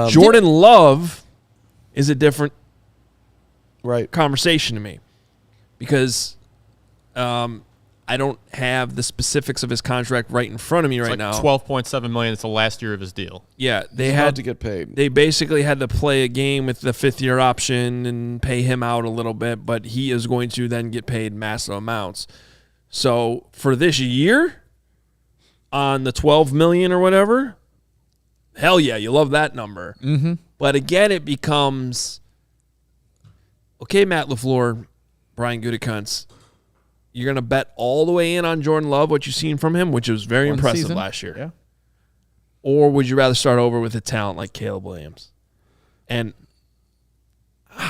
Jordan Love is a different right conversation to me because I don't have the specifics of his contract right in front of me right now. $12.7 million. It's the last year of his deal. Yeah, He's had to get paid. They basically had to play a game with the fifth-year option and pay him out a little bit, but he is going to then get paid massive amounts. So for this year, on the $12 million or whatever, hell yeah, you love that number. Mm-hmm. But again, it becomes, okay, Matt LaFleur, Brian Gutekunst, you're going to bet all the way in on Jordan Love, what you've seen from him, which was very impressive season. last year. Yeah. Or would you rather start over with a talent like Caleb Williams? And,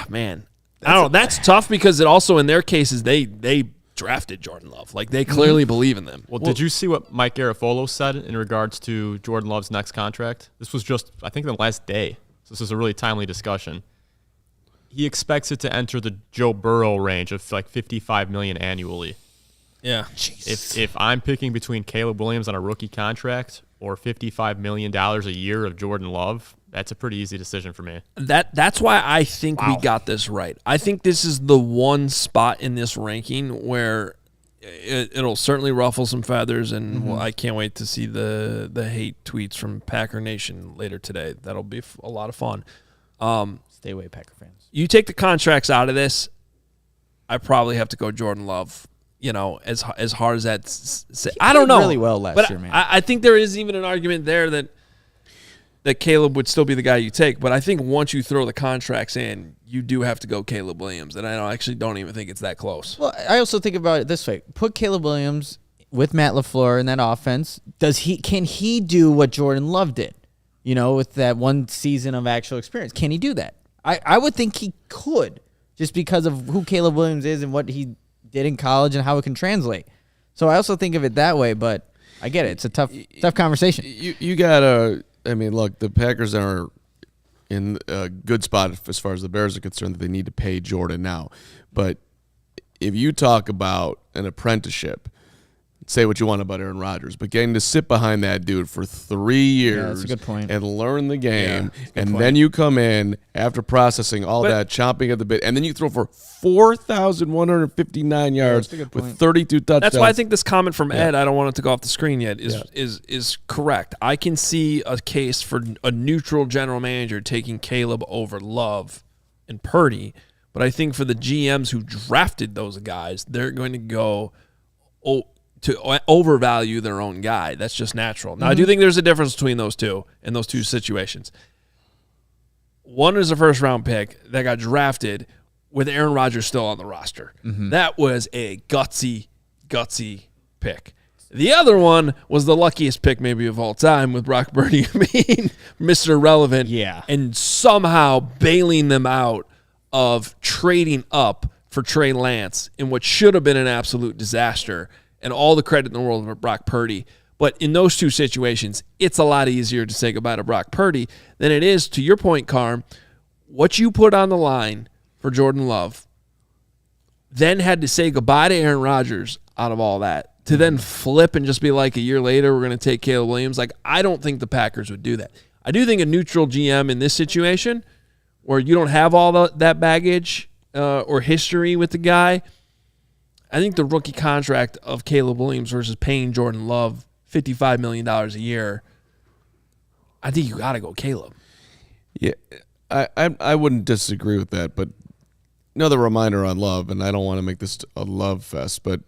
man, I don't know. That's tough because it also, in their cases, they drafted Jordan Love. Like, they clearly believe in them. Well, did you see what Mike Garafolo said in regards to Jordan Love's next contract? This was just, I think, the last day. So this is a really timely discussion. He expects it to enter the Joe Burrow range of like $55 million annually. Yeah. If I'm picking between Caleb Williams on a rookie contract or $55 million a year of Jordan Love, that's a pretty easy decision for me. That's why I think we got this right. I think this is the one spot in this ranking where it'll certainly ruffle some feathers, and well, I can't wait to see the hate tweets from Packer Nation later today. That'll be a lot of fun. Stay away, Packer fans. You take the contracts out of this, I probably have to go Jordan Love. You know, as hard as that. I don't know. Really well last year, man. I think there is even an argument there that Caleb would still be the guy you take. But I think once you throw the contracts in, you do have to go Caleb Williams, and I actually don't even think it's that close. Well, I also think about it this way: put Caleb Williams with Matt LaFleur in that offense. Can he do what Jordan Love did? You know, with that one season of actual experience, can he do that? I would think he could, just because of who Caleb Williams is and what he did in college and how it can translate. So I also think of it that way, but I get it. It's a tough conversation. You gotta. I mean, look, the Packers are in a good spot as far as the Bears are concerned that they need to pay Jordan now. But if you talk about an apprenticeship, say what you want about Aaron Rodgers, but getting to sit behind that dude for 3 years that's a good point. and learn the game, and then you come in after processing all that, chomping at the bit, and then you throw for 4,159 yards with 32 touchdowns. That's why I think this comment from Ed, I don't want it to go off the screen yet, is correct. I can see a case for a neutral general manager taking Caleb over Love and Purdy, but I think for the GMs who drafted those guys, they're going to go to overvalue their own guy. That's just natural. Now, I do think there's a difference between those two in those two situations. One is a first-round pick that got drafted with Aaron Rodgers still on the roster. That was a gutsy pick. The other one was the luckiest pick maybe of all time with Brock Purdy being Mr. Relevant and somehow bailing them out of trading up for Trey Lance in what should have been an absolute disaster. And all the credit in the world for Brock Purdy. But in those two situations, it's a lot easier to say goodbye to Brock Purdy than it is, to your point, Carm, what you put on the line for Jordan Love, then had to say goodbye to Aaron Rodgers out of all that, to then flip and just be like, a year later, we're going to take Caleb Williams. Like, I don't think the Packers would do that. I do think a neutral GM in this situation, where you don't have all that baggage or history with the guy, I think the rookie contract of Caleb Williams versus paying Jordan Love $55 million a year, I think you got to go Caleb. Yeah, I wouldn't disagree with that, but another reminder on Love, and I don't want to make this a love fest, but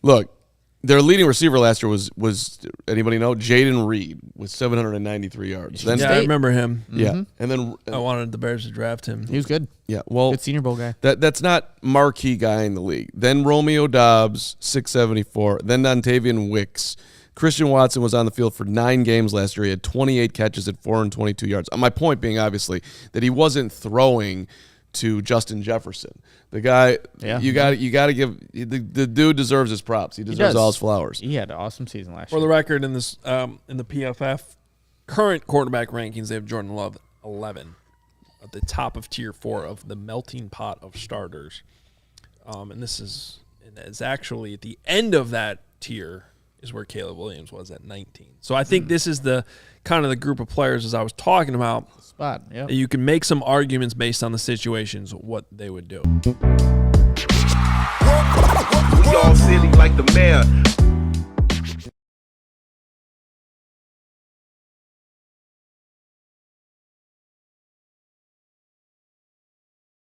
look, their leading receiver last year was anybody know? Jaden Reed with 793 yards. Then, I remember him. Yeah, and then I wanted the Bears to draft him. He was good. Yeah, well, good Senior Bowl guy. That's not marquee guy in the league. Then Romeo Doubs, 674. Then Dontavian Wicks. Christian Watson was on the field for 9 games last year. He had 28 catches at 422 yards. My point being, obviously, that he wasn't throwing to Justin Jefferson. The guy, you got to give the dude deserves his props. He deserves all his flowers. He had an awesome season last year. For the record, in this in the PFF current quarterback rankings, they have Jordan Love 11 at the top of tier 4 of the melting pot of starters. And this is actually at the end of that tier is where Caleb Williams was at 19. So I think this is the kind of the group of players, as I was talking about, spot. Yeah, you can make some arguments based on the situations what they would do. We all silly like the mayor.